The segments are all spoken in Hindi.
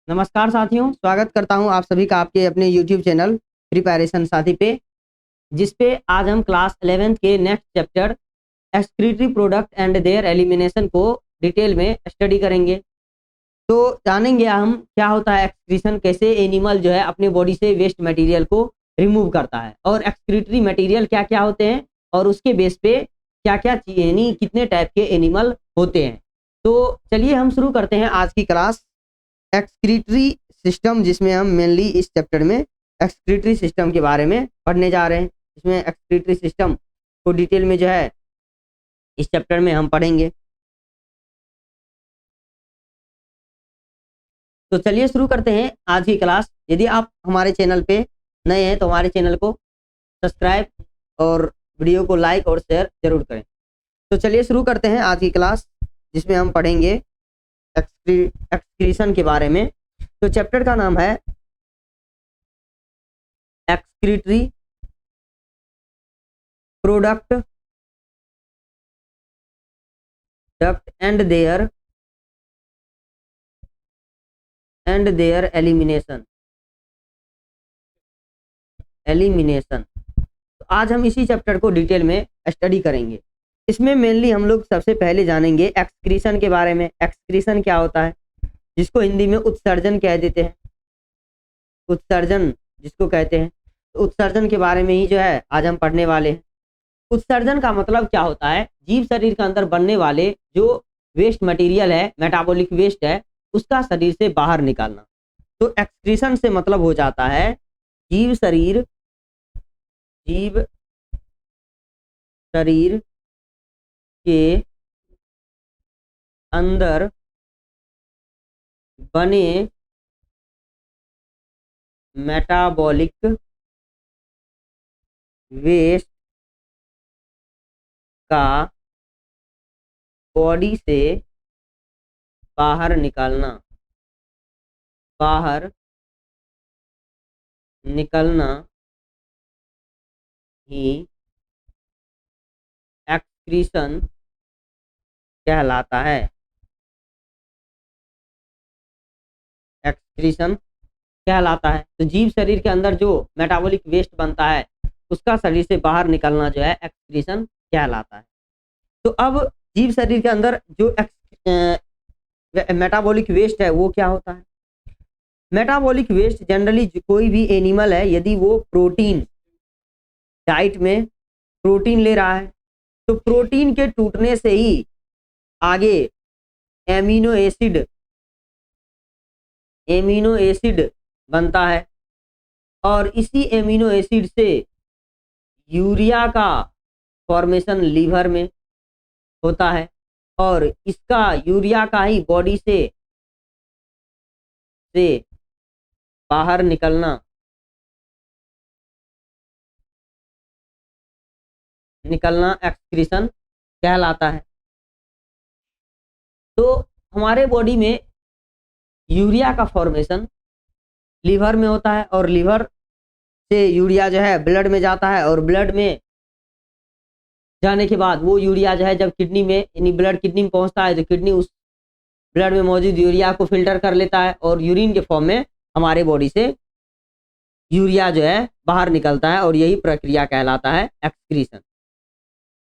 नमस्कार साथियों, स्वागत करता हूं आप सभी का आपके अपने YouTube चैनल प्रिपरेशन साथी पे, जिस पे आज हम क्लास 11th के next chapter excretory product and there elimination को डिटेल में स्टडी करेंगे। तो जानेंगे हम क्या होता है एक्सक्रीशन, कैसे एनिमल जो है अपने बॉडी से वेस्ट मटेरियल को रिमूव करता है और एक्सक्रीटरी मटेरियल क्या क्या होते हैं और उसके बेस पे क्या क्या यानी कितने टाइप के एनिमल होते हैं। तो चलिए हम शुरू करते हैं आज की क्लास एक्सक्रीटरी सिस्टम, जिसमें हम मेनली इस चैप्टर में एक्सक्रीटरी सिस्टम के बारे में पढ़ने जा रहे हैं। इसमें एक्सक्रीटरी सिस्टम को डिटेल में जो है इस चैप्टर में हम पढ़ेंगे। तो चलिए शुरू करते हैं आज की क्लास। यदि आप हमारे चैनल पे नए हैं तो हमारे चैनल को सब्सक्राइब और वीडियो को लाइक और शेयर जरूर करें। तो चलिए शुरू करते हैं आज की क्लास, जिसमें हम पढ़ेंगे एक्सक्रीशन के बारे में। तो चैप्टर का नाम है excretory product duct and there elimination. तो आज हम इसी चैप्टर को डिटेल में स्टडी करेंगे। इसमें मेनली हम लोग सबसे पहले जानेंगे एक्सक्रीशन के बारे में। एक्सक्रीशन क्या होता है, जिसको हिंदी में उत्सर्जन कह देते हैं। उत्सर्जन जिसको कहते हैं, तो उत्सर्जन के बारे में ही जो है आज हम पढ़ने वाले हैं। उत्सर्जन का मतलब क्या होता है, जीव शरीर के अंदर बनने वाले जो वेस्ट मटेरियल है, मेटाबॉलिक वेस्ट है, उसका शरीर से बाहर निकालना। तो एक्सक्रीशन से मतलब हो जाता है जीव शरीर के अंदर बने मेटाबॉलिक वेस्ट का बॉडी से बाहर निकलना ही एक्सक्रीशन कहलाता है। एक्सक्रीशन कहलाता है। तो जीव शरीर के अंदर जो मेटाबॉलिक वेस्ट बनता है उसका शरीर से बाहर निकलना जो है एक्सक्रीशन कहलाता है। तो अब जीव शरीर के अंदर जो मेटाबॉलिक वेस्ट है वो क्या होता है। मेटाबॉलिक वेस्ट जनरली कोई भी एनिमल है, यदि वो प्रोटीन डाइट में प्रोटीन ले रहा है तो प्रोटीन के टूटने से ही आगे एमिनो एसिड बनता है और इसी एमिनो एसिड से यूरिया का फॉर्मेशन लीवर में होता है और इसका यूरिया का ही बॉडी से बाहर निकलना एक्सक्रीशन कहलाता है। तो हमारे बॉडी में यूरिया का फॉर्मेशन लीवर में होता है और लीवर से यूरिया जो है ब्लड में जाता है और ब्लड में जाने के बाद वो यूरिया जो है जब किडनी में यानी ब्लड किडनी में पहुंचता है तो किडनी उस ब्लड में मौजूद यूरिया को फिल्टर कर लेता है और यूरिन के फॉर्म में हमारे बॉडी से यूरिया जो है बाहर निकलता है और यही प्रक्रिया कहलाता है एक्सक्रीशन।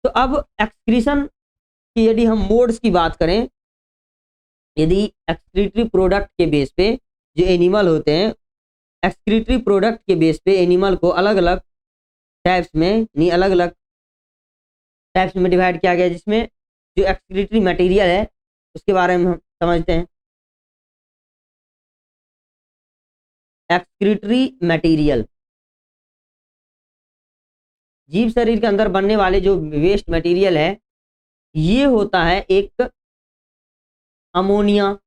तो अब एक्सक्रीशन की यदि हम मोड्स की बात करें, यदि एक्सक्रीटरी प्रोडक्ट के बेस पे जो एनिमल होते हैं, एक्सक्रीटरी प्रोडक्ट के बेस पे एनिमल को अलग अलग टाइप्स में डिवाइड किया गया, जिसमें जो एक्सक्रीटरी मटेरियल है उसके बारे में हम समझते हैं। एक्सक्रीटरी मटेरियल जीव शरीर के अंदर बनने वाले जो वेस्ट मटेरियल है, ये होता है एक अमोनिया,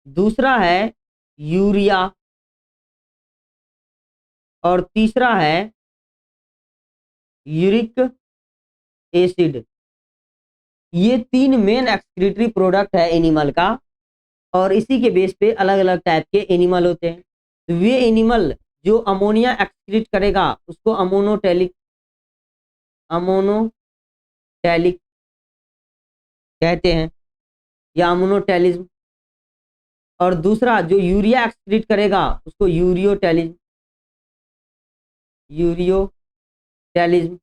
दूसरा है यूरिया और तीसरा है यूरिक एसिड। ये तीन मेन एक्सक्रीटरी प्रोडक्ट है एनिमल का और इसी के बेस पे अलग अलग टाइप के एनिमल होते हैं। तो वे एनिमल जो अमोनिया एक्सक्रीट करेगा उसको अमोनोटैलिक कहते हैं या अमोनोटैलिज्म। और दूसरा जो यूरिया एक्सक्रीट करेगा उसको यूरियोटेलिज्म, यूरियोटेलिज्म,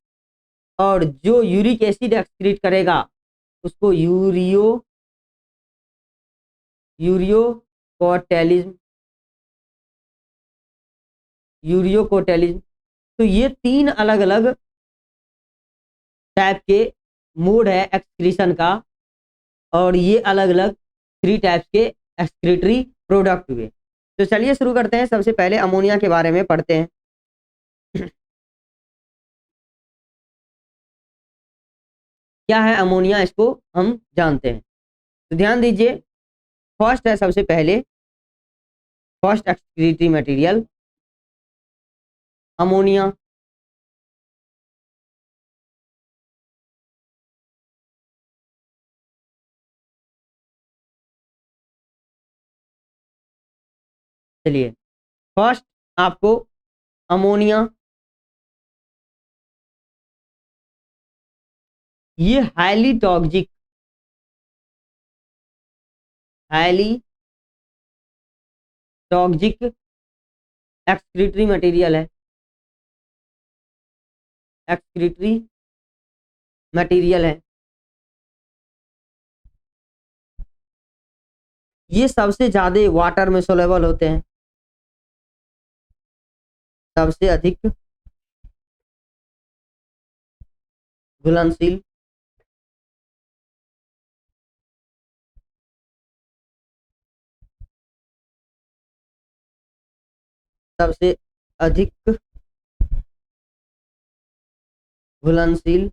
और जो यूरिक एसिड एक्सक्रीट करेगा उसको यूरियोकोटेलिज्म, यूरियोकोटेलिज्म। तो ये 3 अलग अलग टाइप के मोड है एक्सक्रीशन का, और ये अलग अलग 3 टाइप्स के एक्सक्रीटरी प्रोडक्ट हुए। तो चलिए शुरू करते हैं। सबसे पहले अमोनिया के बारे में पढ़ते हैं। क्या है अमोनिया, इसको हम जानते हैं। तो ध्यान दीजिए, फर्स्ट है सबसे पहले, फर्स्ट एक्सक्रीटरी मटेरियल अमोनिया। चलिए, फर्स्ट आपको अमोनिया, ये highly toxic, highly toxic excretory material है, एक्सक्रीटरी मटेरियल है। ये सबसे ज्यादा वाटर में सोलेबल होते हैं, सबसे अधिक घुलनशील, सबसे अधिक घुलनशील,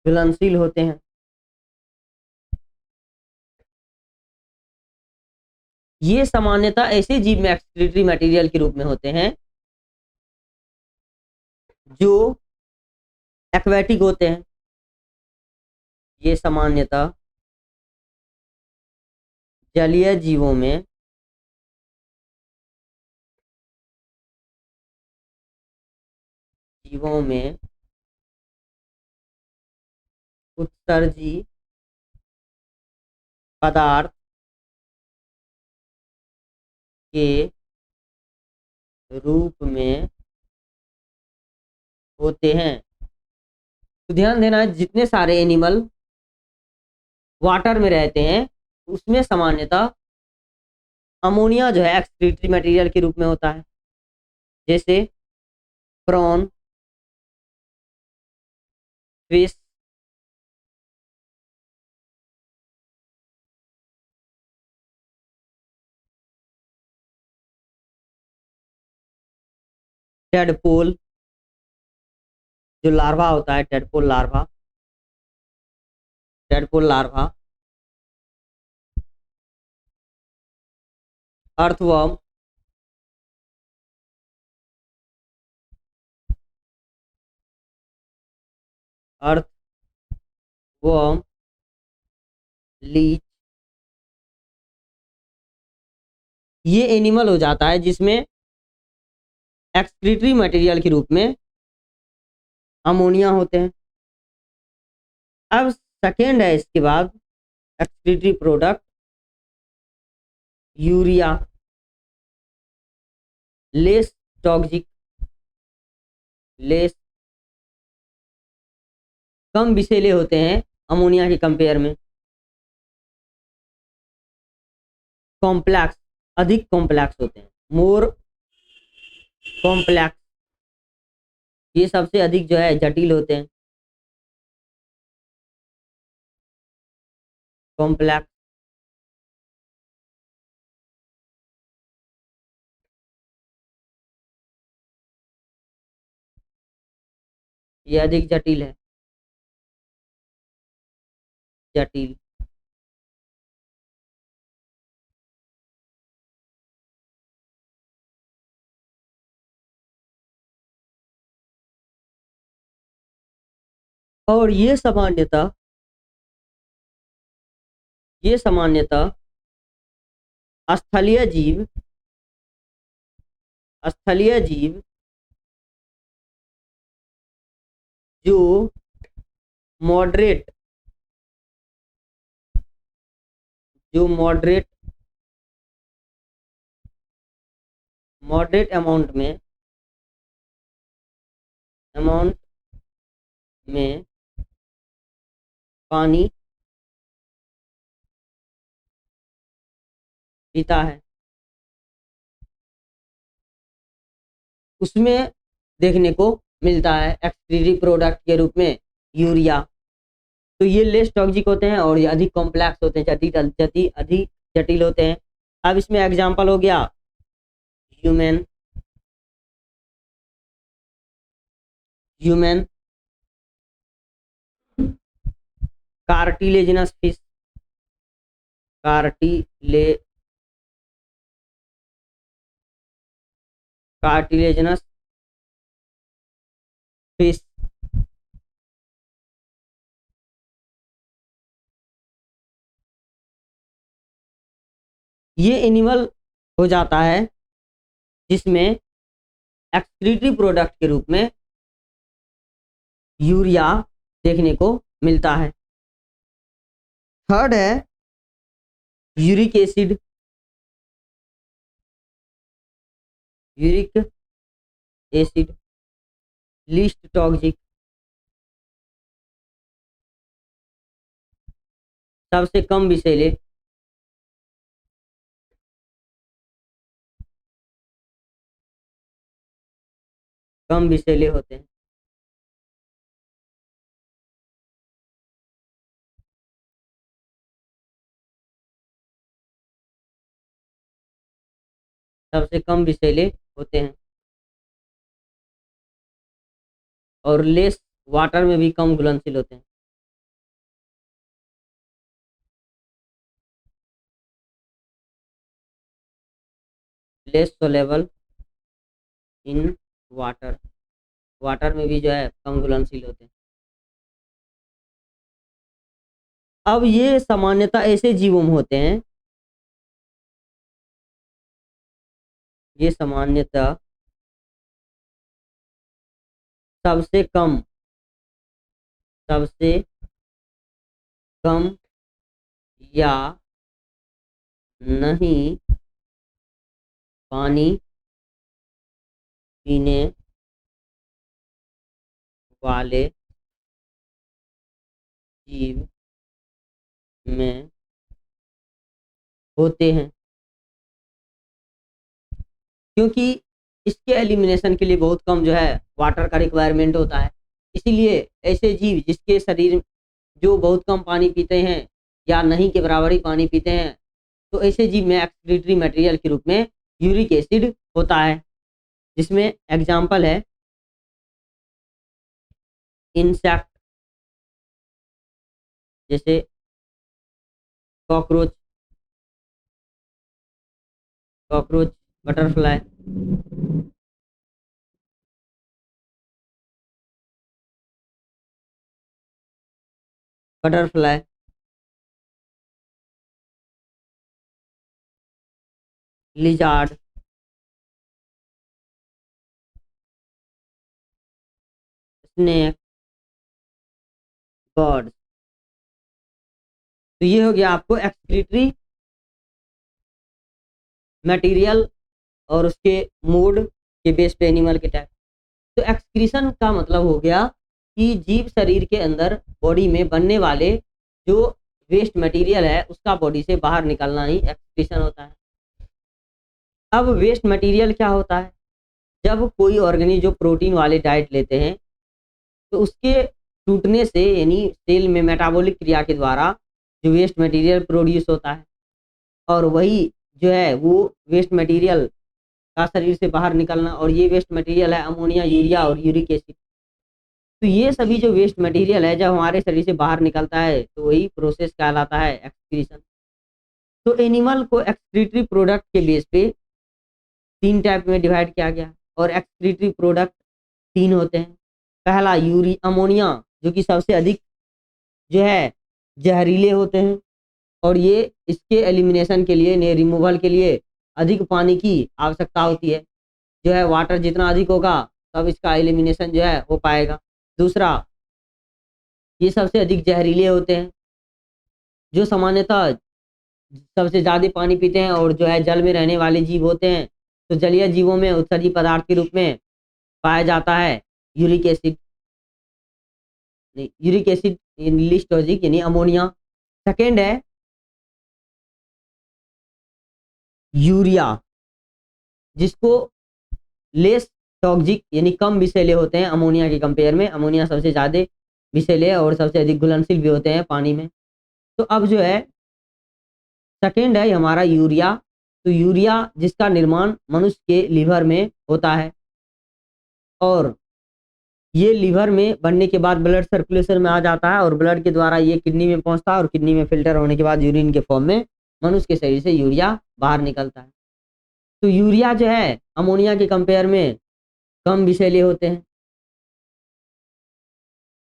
घुलनशील होते हैं। ये सामान्यतः ऐसे जीव में एक्सक्रीटरी मटेरियल के रूप में होते हैं जो एक्वेटिक होते हैं। ये सामान्यतः जलीय जीवों में उत्सर्जी पदार्थ के रूप में होते हैं। तो ध्यान देना, जितने सारे एनिमल वाटर में रहते हैं उसमें सामान्यतः अमोनिया जो है एक्सक्रीटरी मटेरियल के रूप में होता है। जैसे प्रॉन, फिश, टेडपोल, जो लार्वा होता है, tadpole larva, tadpole larva, earthworm, earthworm, leech, ये एनिमल हो जाता है जिसमें एक्सक्रीटरी मटेरियल के रूप में अमोनिया होते हैं। अब सेकेंड है इसके बाद excretory product urea, less toxic, less, कम विषैले होते हैं अमोनिया के कंपेयर में। कॉम्प्लेक्स, अधिक कॉम्प्लेक्स होते हैं, मोर कॉम्प्लेक्स, ये सबसे अधिक जो है जटिल होते हैं, कॉम्प्लेक्स। ये अधिक जटिल है, जटिल। और ये सामान्यतः स्थलीय जीव, स्थलीय जीव जो मॉडरेट जो मॉडरेट अमाउंट में पानी पीता है, उसमें देखने को मिलता है एक्सक्रीटरी प्रोडक्ट के रूप में यूरिया। तो ये लेस टॉक्सिक होते हैं और ये अधिक कॉम्प्लेक्स होते हैं, अधिक जटिल होते हैं। अब इसमें एग्जांपल हो गया human cartilaginous fish, cartilaginous fish, ये एनिमल हो जाता है जिसमें एक्सक्रीटरी प्रोडक्ट के रूप में यूरिया देखने को मिलता है। थर्ड है यूरिक एसिड, लीस्ट टॉक्सिक, सबसे कम विषैले, होते हैं। सबसे कम विषैले होते हैं और लेस वाटर में भी कम घुलनशील होते हैं। Less soluble in water, water में भी जो है कम घुलनशील होते हैं। अब ये सामान्यतः ऐसे जीवों में होते हैं, ये सामान्यतः सबसे कम या नहीं पानी पीने वाले जीव में होते हैं, क्योंकि इसके एलिमिनेशन के लिए बहुत कम जो है वाटर का रिक्वायरमेंट होता है। इसीलिए ऐसे जीव जिसके शरीर जो बहुत कम पानी पीते हैं या नहीं के बराबर ही पानी पीते हैं, तो ऐसे जीव में एक्सक्रीटरी मटेरियल के रूप में यूरिक एसिड होता है, जिसमें एग्जाम्पल है इंसेक्ट, जैसे cockroach, butterfly, lizard, snake, bird. तो ये हो गया आपको एक्सक्रीटरी मटेरियल और उसके मोड के बेस पे एनिमल के टाइप। तो एक्सक्रीशन का मतलब हो गया कि जीव शरीर के अंदर बॉडी में बनने वाले जो वेस्ट मटेरियल है उसका बॉडी से बाहर निकलना ही एक्सक्रीशन होता है। अब वेस्ट मटेरियल क्या होता है? जब कोई ऑर्गेनिज्म जो प्रोटीन वाले डाइट लेते हैं तो उसके टूटने से यानी सेल में मेटाबॉलिक क्रिया के द्वारा जो वेस्ट मटेरियल प्रोड्यूस होता है और वही जो है वो वेस्ट मटेरियल का शरीर से बाहर निकलना, और ये वेस्ट मटेरियल है अमोनिया, यूरिया और यूरिक एसिड। तो ये सभी जो वेस्ट मटेरियल है जब हमारे शरीर से बाहर निकलता है तो वही प्रोसेस कहलाता है एक्सक्रीशन। तो एनिमल को एक्सक्रीटरी प्रोडक्ट के बेस पे 3 टाइप में डिवाइड किया गया और एक्सक्रीटरी प्रोडक्ट 3 होते हैं। पहला अमोनिया, जो कि सबसे अधिक जो है जहरीले होते हैं और ये इसके एलिमिनेशन के लिए रिमूवल के लिए अधिक पानी की आवश्यकता होती है। जो है वाटर जितना अधिक होगा तब इसका एलिमिनेशन जो है हो पाएगा। दूसरा, ये सबसे अधिक जहरीले होते हैं, जो सामान्यतः सबसे ज़्यादा पानी पीते हैं और जो है जल में रहने वाले जीव होते हैं, तो जलीय जीवों में उत्सर्जी पदार्थ के रूप में पाया जाता है यूरिक एसिड। यूरिक एसिड लिस्टोजिक यानी अमोनिया। सेकेंड है यूरिया, जिसको लेस टॉक्सिक यानी कम विषैले होते हैं अमोनिया के कंपेयर में। अमोनिया सबसे ज़्यादा विषैले और सबसे अधिक घुलनशील भी होते हैं पानी में। तो अब जो है सेकेंड है हमारा यूरिया। तो यूरिया जिसका निर्माण मनुष्य के लीवर में होता है और ये लीवर में बनने के बाद ब्लड सर्कुलेशन में आ जाता है और ब्लड के द्वारा ये किडनी में पहुंचता है और किडनी में फिल्टर होने के बाद यूरिन के फॉर्म में मनुष्य के शरीर से यूरिया बाहर निकलता है। तो यूरिया जो है अमोनिया के कंपेयर में कम विषैले होते हैं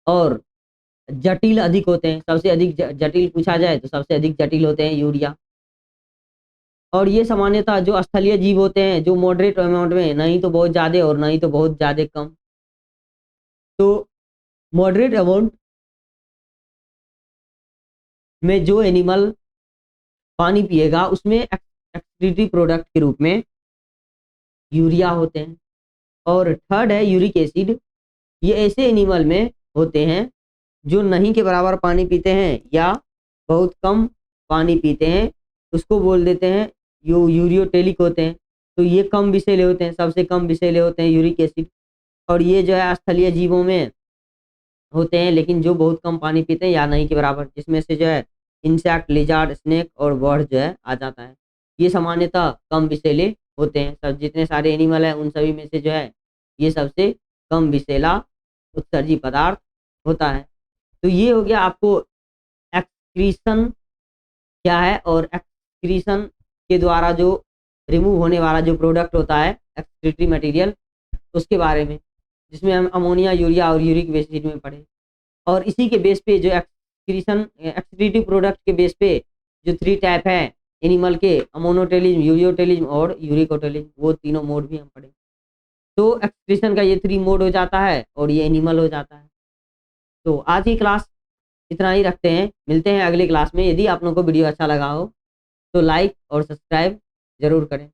और जटिल अधिक होते हैं। सबसे अधिक जटिल पूछा जाए तो सबसे अधिक जटिल होते हैं यूरिया। और ये सामान्यतः जो स्थलीय जीव होते हैं, जो मॉडरेट अमाउंट में, नहीं तो बहुत ज़्यादा और नहीं तो बहुत ज़्यादा कम। तो मॉडरेट अमाउंट में जो एनिमल पानी पिएगा उसमें एक्सक्रीटरी प्रोडक्ट के रूप में यूरिया होते हैं। और थर्ड है यूरिक एसिड। ये ऐसे एनिमल में होते हैं जो नहीं के बराबर पानी पीते हैं या बहुत कम पानी पीते हैं, उसको बोल देते हैं यूरियोटेलिक होते हैं। तो ये कम विषैले होते हैं, सबसे कम विषैले होते हैं यूरिक एसिड। और ये जो है स्थलीय जीवों में होते हैं लेकिन जो बहुत कम पानी पीते हैं या नहीं के बराबर, जिसमें से जो है इंसेक्ट, लिजार्ड, स्नेक और बर्ड जो है आ जाता है। ये सामान्यतः कम विषैले होते हैं। सब जितने सारे एनिमल हैं उन सभी में से जो है ये सबसे कम विषैला उत्सर्जी पदार्थ होता है। तो ये हो गया आपको एक्सक्रीशन क्या है और एक्सक्रीशन के द्वारा जो रिमूव होने वाला जो प्रोडक्ट होता है एक्सक्रीटरी मटेरियल, उसके बारे में, जिसमें हम अमोनिया, यूरिया और यूरिक एसिड में पढ़े। और इसी के बेस पे जो एक्सक्रीशन एक्सक्रीटिव प्रोडक्ट के बेस पे जो 3 टाइप है एनिमल के, अमोनोटेलिज्म, यूरियोटेलिज्म और यूरिकोटेलिज्म, वो तीनों मोड भी हम पढ़े। तो एक्सक्रीशन का ये 3 मोड हो जाता है और ये एनिमल हो जाता है। तो आज की क्लास इतना ही रखते हैं, मिलते हैं अगली क्लास में। यदि आप लोगों को वीडियो अच्छा लगा हो तो लाइक और सब्सक्राइब ज़रूर करें।